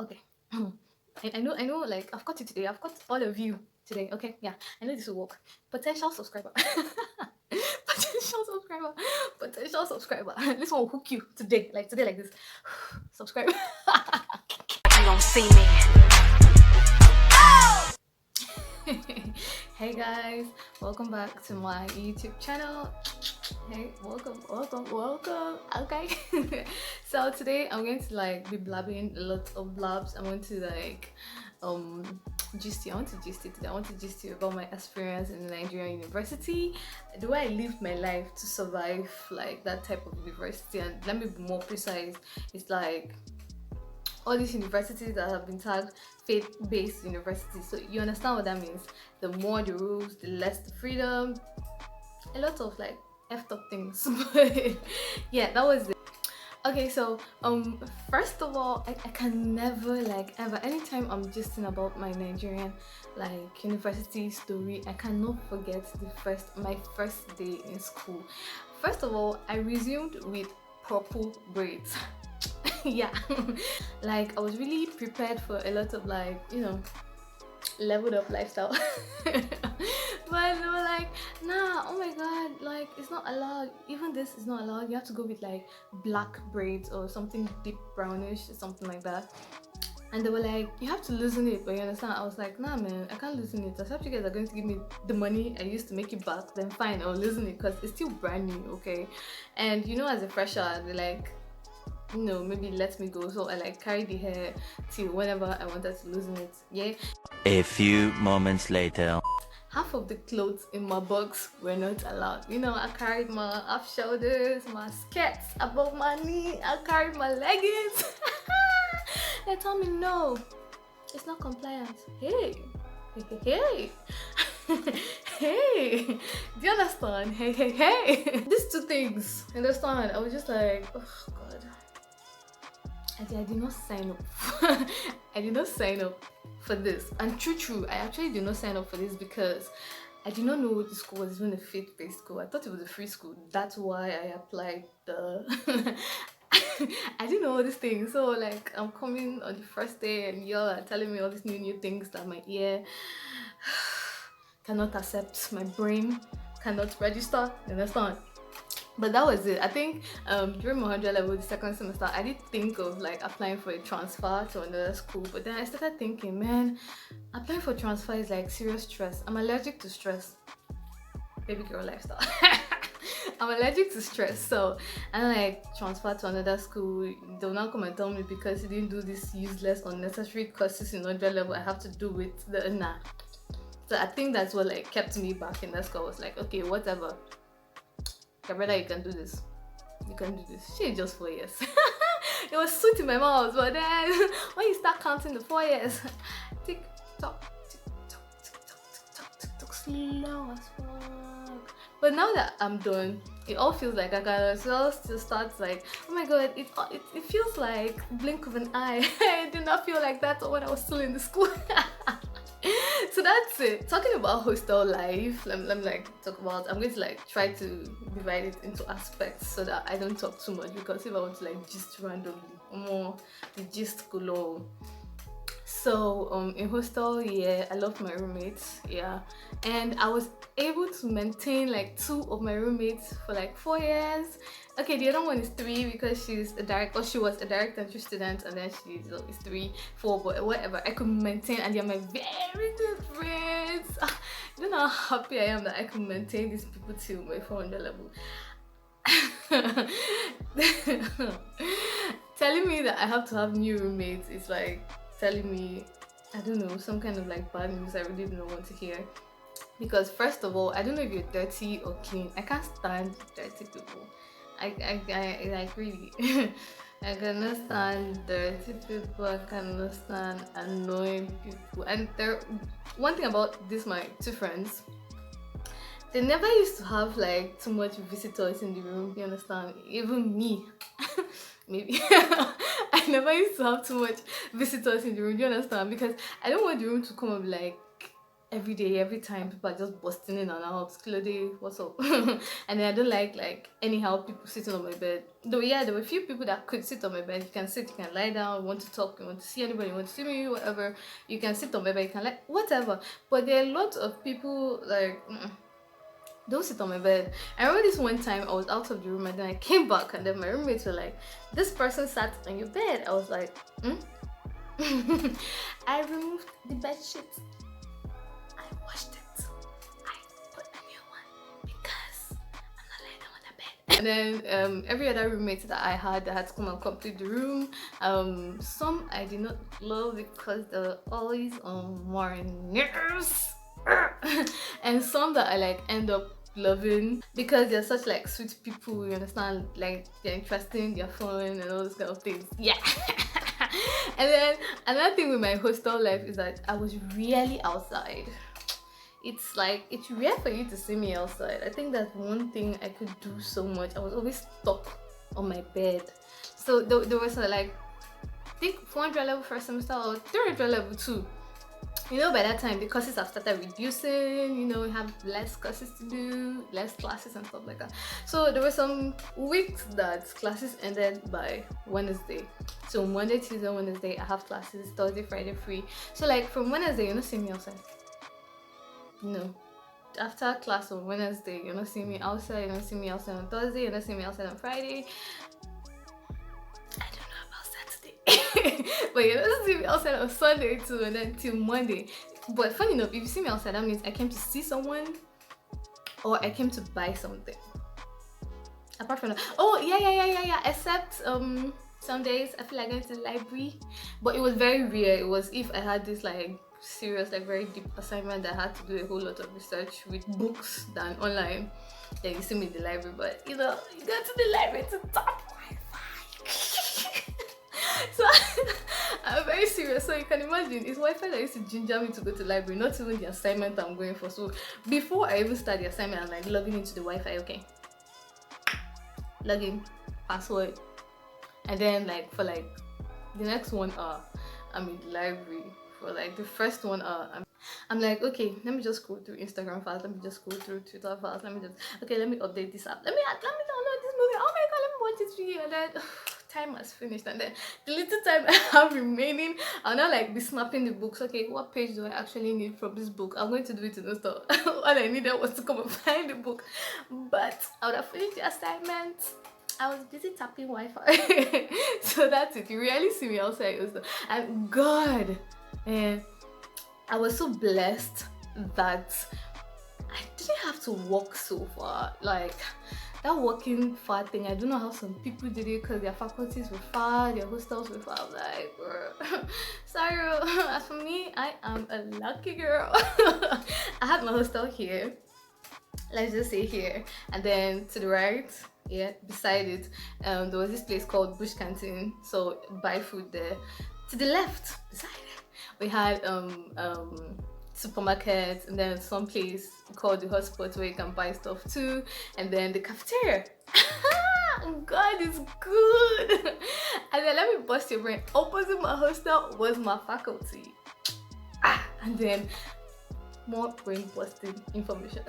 Okay. I know, like, I've got you today. I've got all of you today. Okay, yeah. I know this will work. Potential subscriber. Potential subscriber. Potential subscriber. This one will hook you today. Like today, like this. Subscribe. You don't see me. Hey guys, welcome back to my YouTube channel. Hey, welcome. Okay. So today I'm going to like be blabbing a lot of blabs. I'm going to like gist you. I want to gist you today. I want to gist you about my experience in Nigerian university, the way I lived my life to survive like that type of university. And let me be more precise, it's like all these universities that have been tagged faith-based universities. So you understand what that means. The more the rules, the less the freedom. A lot of like effed up things. But yeah, that was it. Okay, so first of all, I can never like ever anytime I'm gisting about my Nigerian like university story, I cannot forget my first day in school. First of all, I resumed with purple braids. Yeah. Like I was really prepared for a lot of like, leveled up lifestyle. But they were like, nah, oh my god, like it's not allowed. Even this is not allowed. You have to go with like black braids or something deep brownish or something like that. And they were like, you have to loosen it, but you understand? I was like, nah man, I can't loosen it. Except you guys are going to give me the money I used to make it back, then fine, I'll loosen it because it's still brand new, okay? And as a fresher, they like, maybe let me go. So I like carried the hair till whenever I wanted to loosen it. Yeah. A few moments later. Half of the clothes in my box were not allowed. I carried my half shoulders, my skirts above my knee, I carried my leggings. They told me no, it's not compliant. Hey, hey, hey, do you understand? Hey. These two things, understand? I was just like, oh god. I did not sign up. I did not sign up for this. And true, I actually did not sign up for this because I did not know the school was even a faith-based school. I thought it was a free school. That's why I applied the I didn't know all these things. So like I'm coming on the first day and y'all are telling me all these new things that my ear cannot accept, my brain cannot register. You understand? But that was it. I think during my 100 level, the second semester, I did think of like applying for a transfer to another school. But then I started thinking, man, applying for transfer is like serious stress. I'm allergic to stress. Baby girl lifestyle. I'm allergic to stress, so I like transfer to another school. They'll not come and tell me because you didn't do this useless, unnecessary courses in 100 level. I have to do with the nah. So I think that's what like kept me back in that school. I was like, okay, whatever. Gabriella, you can do this. You can do this. She just 4 years. It was sweet in my mouth, but then when you start counting the 4 years, tick tock, tick tock, tick tock, tick tock, tick tock, slow as fuck. But now that I'm done, it all feels like I got still starts like, oh my god, it feels like blink of an eye. I did not feel like that when I was still in the school. So that's it. Talking about hostel life, let me like talk about. I'm going to like try to divide it into aspects so that I don't talk too much, because if I want to like gist randomly, more the gist go. So in hostel, yeah, I love my roommates, yeah, and I was able to maintain like 2 of my roommates for like 4 years. Okay, the other one is 3 because she was a direct entry student, and then she's 3, 4, but whatever. I could maintain, and they're my very good friends. You know how happy I am that I could maintain these people till my 400 level. Telling me that I have to have new roommates is like telling me, I don't know, some kind of like bad news I really don't want to hear. Because first of all, I don't know if you're dirty or clean. I can't stand dirty people. I like really. I cannot stand dirty people. I cannot stand annoying people. And one thing about this, my 2 friends, they never used to have like too much visitors in the room. You understand? Even me, maybe. I never used to have too much visitors in the room. Do you understand? Because I don't want the room to come up like every day, every time people are just busting in and out. Claudia, what's up? And then I don't like anyhow people sitting on my bed. Though yeah, there were a few people that could sit on my bed. You can sit, you can lie down, you want to talk, you want to see anybody, you want to see me, whatever. You can sit on my bed, you can like whatever. But there are lots of people like don't sit on my bed. I remember this one time I was out of the room and then I came back and then my roommates were like, this person sat on your bed. I was like, I removed the bed sheets. I washed it. I put a new one because I'm not laying down on the bed. And then every other roommate that I had that had to come and complete the room. Some I did not love because they were always on my nerves. And some that I like end up loving because they're such like sweet people, you understand, like they're interesting, they're fun and all those kind of things. Yeah. And then another thing with my hostel life is that I was really outside. It's like it's rare for you to see me outside. I think that's one thing I could do so much. I was always stuck on my bed. So there was like I think 400 level first semester or 300 level 2. You know, by that time the courses have started reducing, you know, we have less courses to do, less classes and stuff like that. So there were some weeks that classes ended by Wednesday. So Monday, Tuesday, Wednesday I have classes, Thursday, Friday free. So like from Wednesday you're not seeing me outside. No. After class on Wednesday, you're not seeing me outside, you're not seeing me outside on Thursday, you're not seeing me outside on Friday. I don't know about Saturday. But you're not seeing me outside on Sunday too, and then till Monday. But funny enough, if you see me outside, that means I came to see someone or I came to buy something. Apart from that, oh yeah. Except some days I feel like going to the library, but it was very rare. It was if I had this like serious, like very deep assignment that I had to do a whole lot of research with books than online, then you see me in the library. But you know, you go to the library to tap Wi-Fi. So I'm very serious. So you can imagine it's Wi-Fi that used to ginger me to go to the library, not even the assignment I'm going for. So before I even start the assignment, I'm like logging into the Wi-Fi. Okay, login, password, and then like for like the next 1 hour, I'm in the library. For like the first 1 hour, I'm like, okay, let me just go through Instagram files, let me just go through Twitter files, let me update this app, let me download this movie, oh my god, let me watch this video, and then time has finished, and then the little time I have remaining, I'll now like be snapping the books. Okay, what page do I actually need from this book? I'm going to do it in the store. All I needed was to come and find the book, but I would have finished the assignment. I was busy tapping Wi-Fi. So that's it. You really see me outside also. And God, and I was so blessed that I didn't have to walk so far. Like that walking far thing, I don't know how some people did it because their faculties were far, their hostels were far. I'm like, bro, sorry. As for me, I am a lucky girl. I had my hostel here. Let's just say here, and then to the right, yeah, beside it, there was this place called Bush Canteen. So buy food there. To the left, beside it, we had supermarkets, and then some place called the hotspot where you can buy stuff too, and then the cafeteria. God, it's good. And then let me bust your brain. Opposite my hostel was my faculty. And then more brain busting information.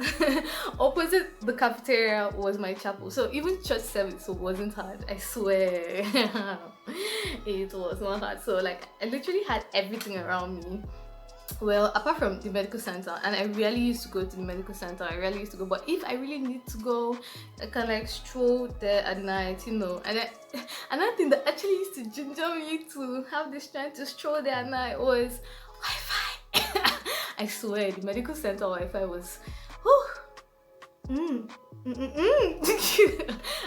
Opposite the cafeteria was my chapel. So even church service wasn't hard. I swear. It was not hard. So like I literally had everything around me. Well, apart from the medical center, and I rarely used to go to the medical center. I rarely used to go, but if I really need to go, I can like stroll there at night, you know. And then another thing that actually used to ginger me to have this strength to stroll there at night was Wi-Fi. I swear, the medical center Wi-Fi was,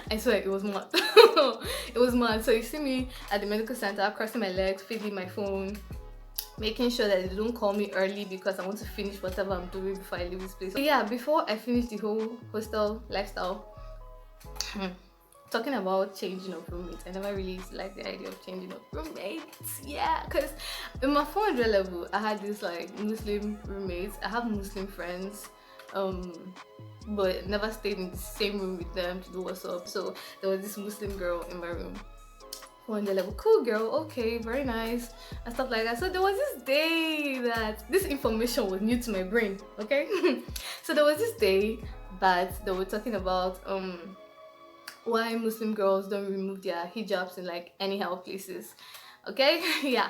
I swear, it was mad. It was mad. So you see me at the medical center, crossing my legs, fiddling my phone, making sure that they don't call me early because I want to finish whatever I'm doing before I leave this place. So yeah, before I finish the whole hostel lifestyle, talking about changing of roommates, I never really liked the idea of changing of roommates. Yeah, because in my 400 level, I had this like Muslim roommates. I have Muslim friends, but never stayed in the same room with them to do what's up. So there was this Muslim girl in my room. 400 level, cool girl, okay, very nice, and stuff like that. So there was this day that this information was new to my brain, okay? So there was this day that they were talking about why Muslim girls don't remove their hijabs in like anyhow places, okay? Yeah,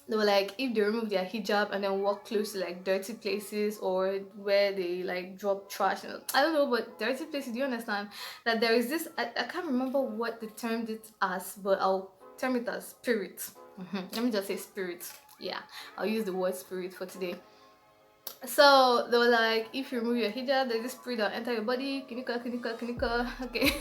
they were like, if they remove their hijab and then walk close to like dirty places or where they like drop trash, and I don't know, but dirty places, do you understand that there is this, I can't remember what they termed it as, but I'll term it as spirit. Let me just say spirit. Yeah, I'll use the word spirit for today. So they were like, if you remove your hijab, there's this spirit that enter your body. Kinika, okay.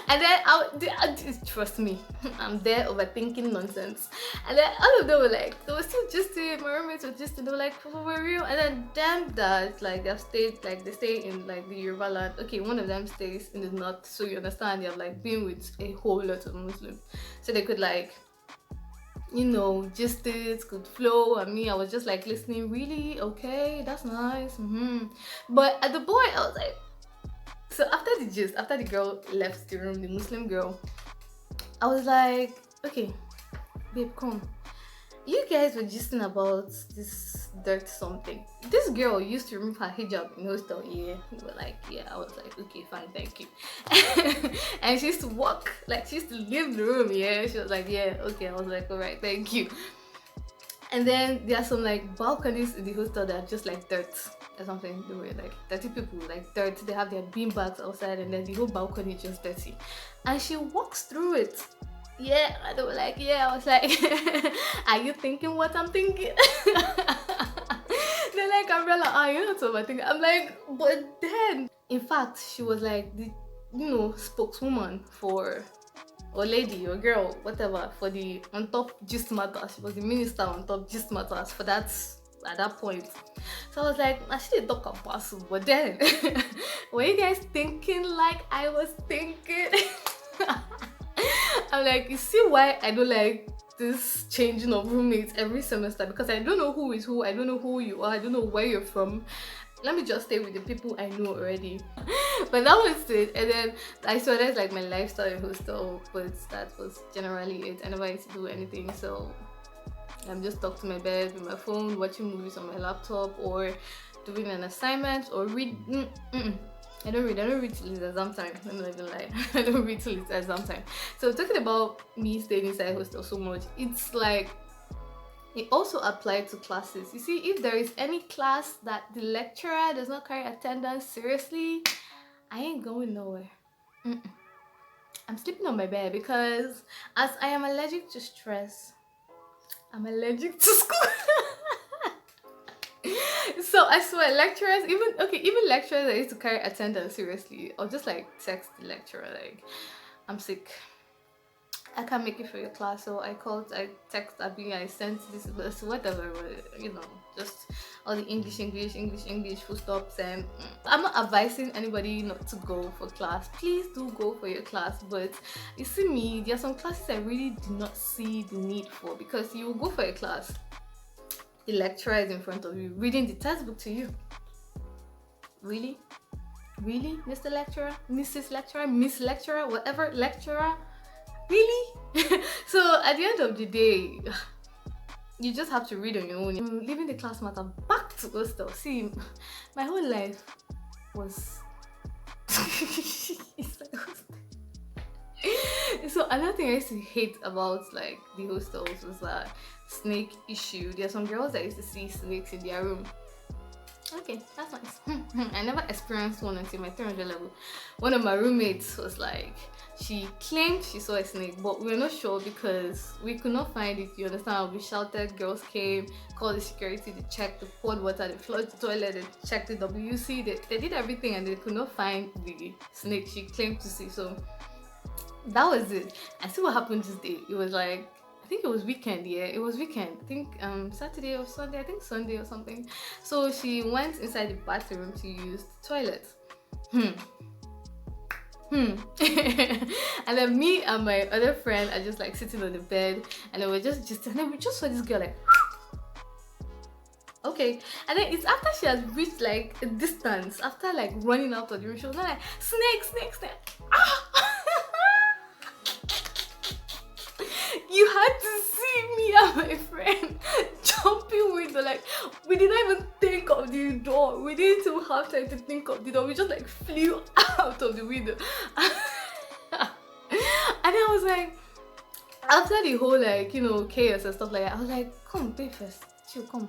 And then trust me, I'm there overthinking nonsense. And then all of them were like, they were still just my roommates were just, they were like, for real. And then damn that, like they've stayed, like they stay in like the Yoruba land. Okay, one of them stays in the north, so you understand they have like been with a whole lot of Muslims, so they could like, you know, just it could flow. I mean, I was just like listening, really, okay, that's nice. But at the point, I was like, so after the gist, after the girl left the room, the Muslim girl, I was like, okay, babe, come. You guys were gisting about this dirt something. This girl used to remove her hijab in hostel, yeah. We were like, yeah. I was like, okay, fine, thank you. And she used to walk, like she used to leave the room, yeah. She was like, yeah, okay. I was like, all right, thank you. And then there are some like balconies in the hostel that are just like dirt or something. They were like 30 people, like dirt. They have their bean bags outside, and then the whole balcony is just dirty. And she walks through it. Yeah, they were like, yeah. I was like, are you thinking what I'm thinking? They're like, Umbrella, you're not overthinking. I'm like, but then, in fact, she was like the, you know, spokeswoman for, or lady or girl, whatever, for the On Top Gist Matters. She was the minister on Top Gist Matters for that, at that point. So I was like, I should talk about it, but then, were you guys thinking like I was thinking? I'm like, you see why I don't like this changing of roommates every semester, because I don't know who is who, I don't know who you are, I don't know where you're from. Let me just stay with the people I know already. But that was it. And then I saw that's like my lifestyle in hostel, but that was generally it. I never used to do anything, so I'm just stuck to my bed with my phone, watching movies on my laptop, or doing an assignment, or read. I don't read till it's exam time. I'm not even lie. I don't read till it's exam time. So talking about me staying inside hostel so much, it's like it also applied to classes. You see, if there is any class that the lecturer does not carry attendance seriously, I ain't going nowhere. I'm sleeping on my bed, because as I am allergic to stress, I'm allergic to school. So I swear, lecturers, even lecturers that used to carry attendance seriously, or just like text the lecturer like, I'm sick, I can't make it for your class. So I text Abby, I sent this, whatever, you know, just all the English, full stops. And I'm not advising anybody not to go for class. Please do go for your class. But you see me, there are some classes I really do not see the need for, because you will go for a class, the lecturer is in front of you reading the textbook to you. Really, Mr. Lecturer, Mrs. Lecturer, Miss Lecturer, whatever lecturer, really? So at the end of the day, you just have to read on your own. I'm leaving the class matter, back to hostel. See, my whole life was So another thing I used to hate about like the hostels was that snake issue. There are some girls that used to see snakes in their room. Okay, that's nice. I never experienced one until my 300 level. One of my roommates was like, she claimed she saw a snake, but we were not sure because we could not find it. You understand? We shouted, girls came, called the security, they checked, they poured water, they flooded the toilet, they checked the WC, they did everything, and they could not find the snake she claimed to see. So that was it. I see what happened this day. It was like, I think it was weekend, yeah, it was weekend. I think Saturday or Sunday, I think Sunday or something. So she went inside the bathroom to use the toilet. And then me and my other friend are just like sitting on the bed, and then we're just and then we just saw this girl like okay, and then it's after she has reached like a distance, after like running out of the room, she was like, snake, snake, snake. Ah! like, we did not even think of the door. We didn't even have time to think of the door. We just like flew out of the window. And I was like, after the whole like, you know, chaos and stuff like that, I was like, come, pay first. Chill, come.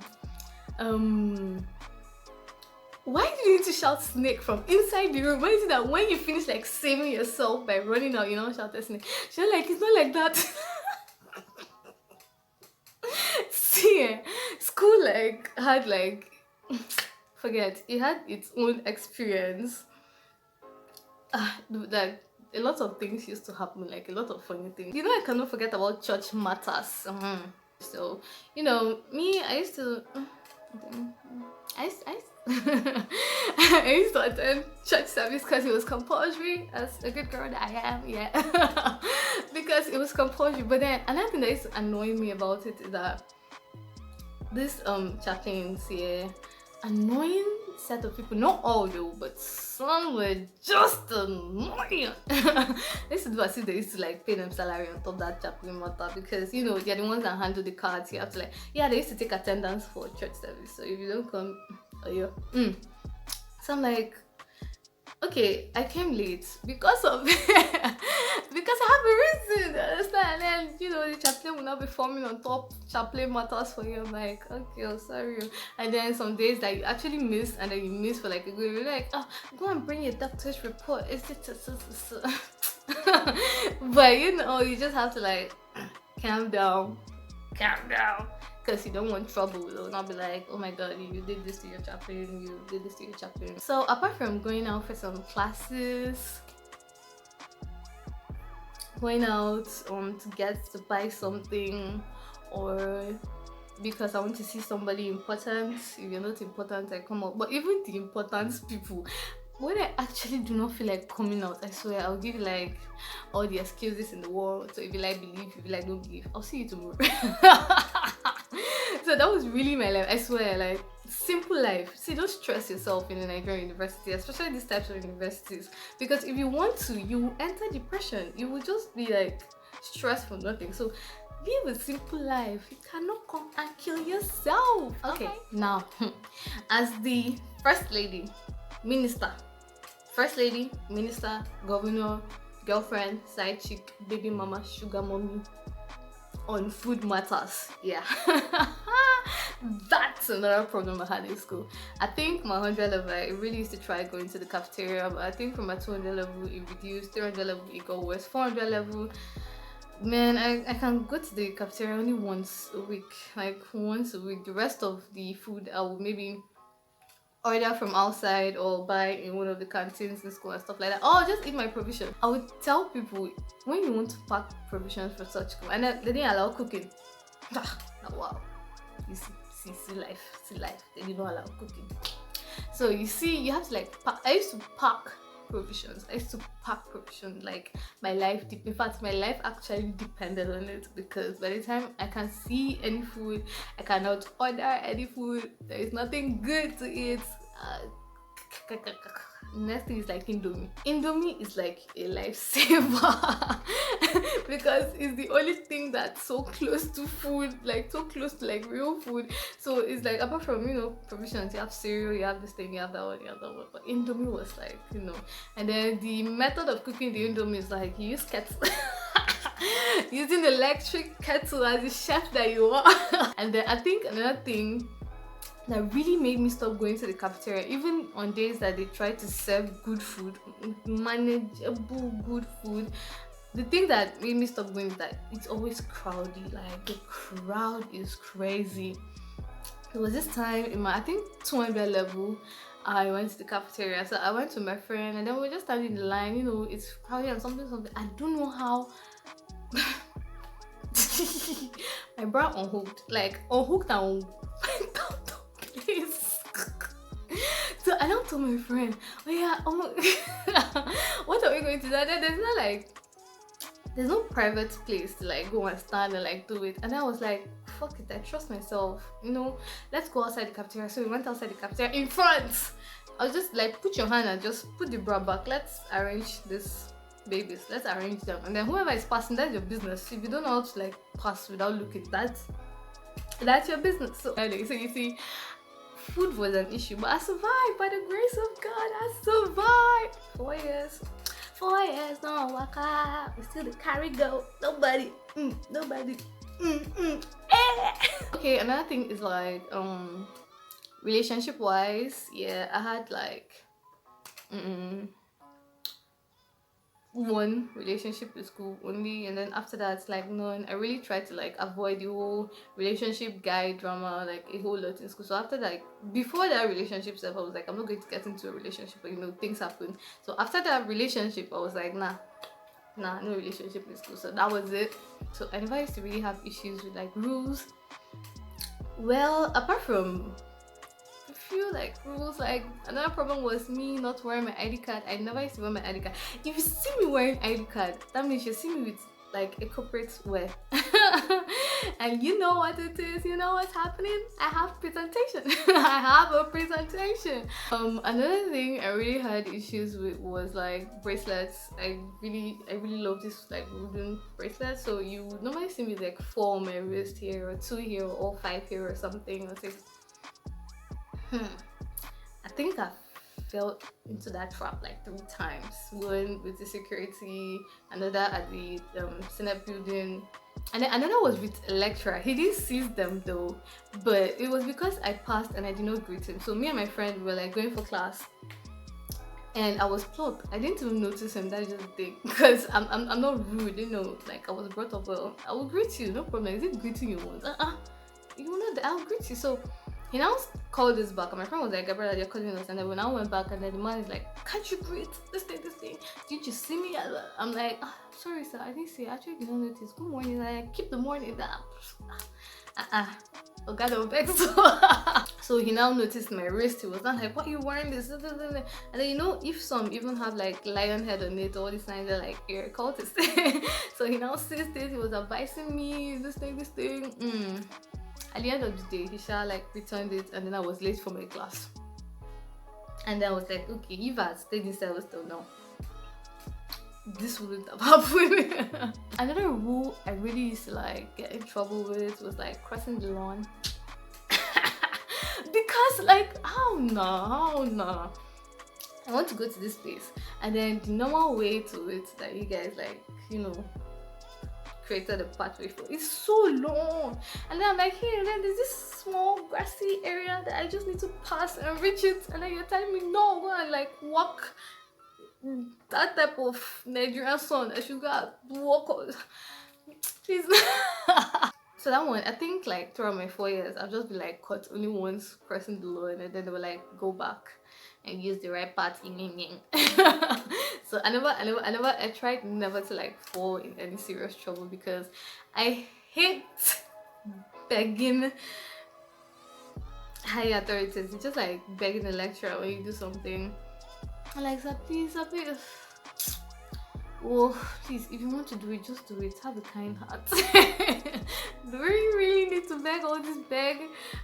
Why did you need to shout snake from inside the room? Why is it that when you finish like saving yourself by running out, you know, shout a snake? She's like, it's not like that. See, school like had like, forget, it had its own experience. Like a lot of things used to happen, like a lot of funny things. You know, I cannot forget about church matters. So, you know, me, I used to I used to attend church service because it was compulsory, as a good girl that I am, yeah. Because it was compulsory. But then another thing that used to annoy me about it is that this chaplains here, annoying set of people, not all though, but some were just annoying. They used to do as if they used to like pay them salary on top of that chaplain matter, because you know they're the ones that handle the cards. You have to like, yeah, they used to take attendance for church service, so if you don't come, oh yeah. So I'm like, okay, I came late because of because I have a reason, understand? And then you know the chaplain will not be forming on top chaplain matters for you. I'm like, okay, oh, sorry. And then some days that you actually miss, and then you miss for like a good, you're like, oh, go and bring your doctor's report. It's just but you know, you just have to like calm down, because you don't want trouble. They'll not be like, oh my god, you did this to your chaplain, you did this to your chaplain. So apart from going out for some classes, going out to buy something, or because I want to see somebody important. If you're not important, I come out. But even the important people, when I actually do not feel like coming out, I swear I'll give you like all the excuses in the world. So if you like believe, if you like don't believe, I'll see you tomorrow. So that was really my life, I swear, like simple life. See, don't stress yourself in a Nigerian university, especially these types of universities, because if you want to, you will enter depression. You will just be like stressed for nothing. So live a simple life. You cannot come and kill yourself. Okay. Now, as the first lady, minister, governor, girlfriend, side chick, baby mama, sugar mommy on food matters, yeah. That's another problem I had in school. I think my 100 level, I really used to try going to the cafeteria, but I think from my 200 level it reduced, 300 level it got worse, 400 level, man, I can go to the cafeteria only once a week, like once a week. The rest of the food I will maybe order from outside or buy in one of the canteens in school and stuff like that, or just eat my provision. I would tell people, when you want to pack provisions for such school, and then they didn't allow cooking. Wow, you see life, they did not allow cooking. So you see, you have to like pack. I used to pack provisions, like my life, in fact my life actually depended on it, because by the time I can see any food, I cannot order any food, there is nothing good to eat. Next thing is like Indomie is like a lifesaver because it's the only thing that's so close to food, like so close to like real food. So it's like, apart from, you know, provisions, you have cereal, you have this thing, you have that one, but Indomie was like, you know. And then the method of cooking the Indomie is like, you use kettle using electric kettle as the chef that you are. And then I think another thing that really made me stop going to the cafeteria, even on days that they try to serve good food, manageable good food, the thing that made me stop going is that it's always crowded. Like the crowd is crazy. There was this time in my, I think 200 level, I went to the cafeteria. So I went to my friend and then we were just standing in the line, you know, it's crowded and something. I don't know how my bra unhooked and so I don't tell my friend, oh yeah, what are we going to do? There's no private place to like go and stand and like do it. And I was like, fuck it, I trust myself, you know, let's go outside the cafeteria. So we went outside the cafeteria in front. I was just like, put your hand and just put the bra back, let's arrange this babies, let's arrange them, and then whoever is passing, that's your business. If you don't know how to like pass without looking, that's That's your business. So anyway, so you see, food was an issue, but I survived by the grace of God. I survived 4 years. 4 years, no waka. We still the carry go. Nobody, nobody. Okay, another thing is like relationship wise, yeah, I had like one relationship in school only, and then after that like none. I really tried to like avoid the whole relationship guy drama like a whole lot in school. So after that, like before that relationship stuff, I was like, I'm not going to get into a relationship, but you know, things happen. So after that relationship, I was like, nah, no relationship in school. So that was it. So I never used to really have issues with like rules. Well, apart from a few like rules, like another problem was me not wearing my ID card. I never used to wear my ID card. If you see me wearing ID card, that means you see me with like a corporate wear. And you know what it is, you know what's happening. I have presentation. I have a presentation. Another thing I really had issues with was like bracelets. I really love this like wooden bracelet. So you would normally see me with like 4 on my wrist here, or 2 here, or 5 here, or something, or 6. I think I fell into that trap like 3 times. One with the security, another at the Senate building, and then another was with a lecturer. He didn't seize them though, but it was because I passed and I did not greet him. So me and my friend were like going for class, and I was plucked. I didn't even notice him. That's just the thing, because I'm not rude, you know. Like I was brought up well. I will greet you, no problem. Is it greeting you once? You know that I'll greet you. So he now called us back, and my friend was like, Gabriella, they're calling us. And then when I went back, and then the man is like, can't you greet this thing? Didn't you see me? I'm like, sorry sir, I didn't see. I actually did not notice. Good morning. And I keep the morning down. Oh God, I'm vexed. So he now noticed my wrist. He was not like, what are you wearing this? And then, you know, if some even have like lion head on it, all these things are like air cultists. So he now sees this. He was advising me this thing. At the end of the day, he shall like returned it, and then I was late for my class. And then I was like, okay, if I had stayed inside hostel now, this wouldn't have happened. Another rule I really used to like get in trouble with was like crossing the lawn. Because like, how no. I want to go to this place, and then the normal way to it that you guys like, you know, created a pathway for, it's so long, and then I'm like, here, and then there's this small grassy area that I just need to pass and reach it, and then you're telling me no, go and like walk that type of Nigerian sun. I should go and walk on. Please. So that one, I think like throughout my 4 years, I've just been like caught only once crossing the line, and then they were like, go back and use the right path. So I tried never to like fall in any serious trouble, because I hate begging higher authorities. It's just like begging a lecturer when you do something. I'm like, sir, please. Oh, please, if you want to do it, just do it. Have a kind heart. Do you really need to beg all this beg?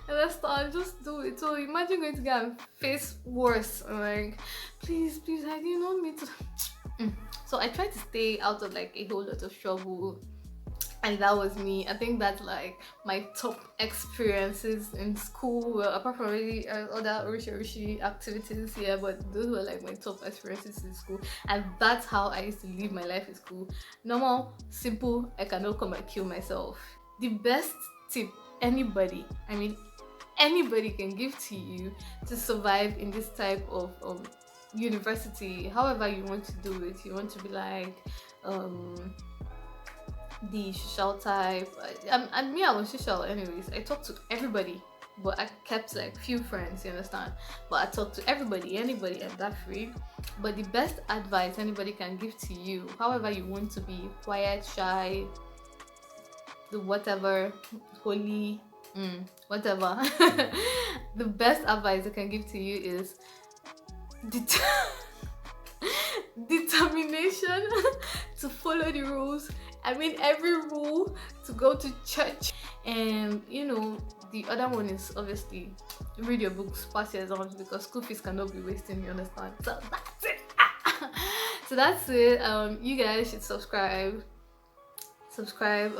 And let's start, just do it. So imagine going to get and face worse. I'm like, please, I didn't want me to. So I tried to stay out of like a whole lot of trouble, and that was me. I think that's like my top experiences in school. Well, apart from really other rishi activities here, but those were like my top experiences in school, and that's how I used to live my life in school. Normal, simple. I cannot come and kill myself. The best tip anybody can give to you to survive in this type of university, however you want to do it. You want to be like the social type. I was social anyways. I talked to everybody, but I kept like few friends, you understand? But I talked to everybody, anybody, and that free. But the best advice anybody can give to you, however you want to be, quiet, shy, the whatever, holy, whatever. The best advice I can give to you is determination to follow the rules. I mean, every rule, to go to church, and you know, the other one is obviously read your books, pass your exams, because school fees cannot be wasting, you understand? So that's it. So that's it. You guys should subscribe, subscribe,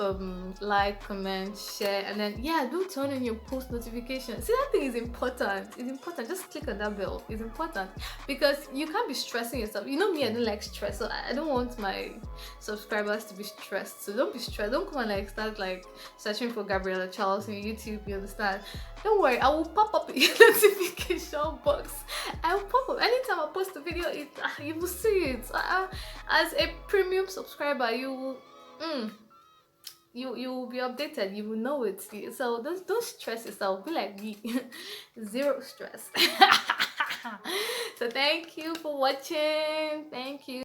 like, comment, share, and then yeah, do turn on your post notifications. See, that thing is important. It's important. Just click on that bell. It's important because you can't be stressing yourself. You know me, I don't like stress, so I don't want my subscribers to be stressed. So don't be stressed. Don't come and like start like searching for Gabriella Charles on YouTube. You understand? Don't worry, I will pop up in your notification box. I will pop up anytime I post a video. You will see it. As a premium subscriber, you will. You will be updated. You will know it. So don't stress yourself. Be like me. Zero stress. So thank you for watching. Thank you.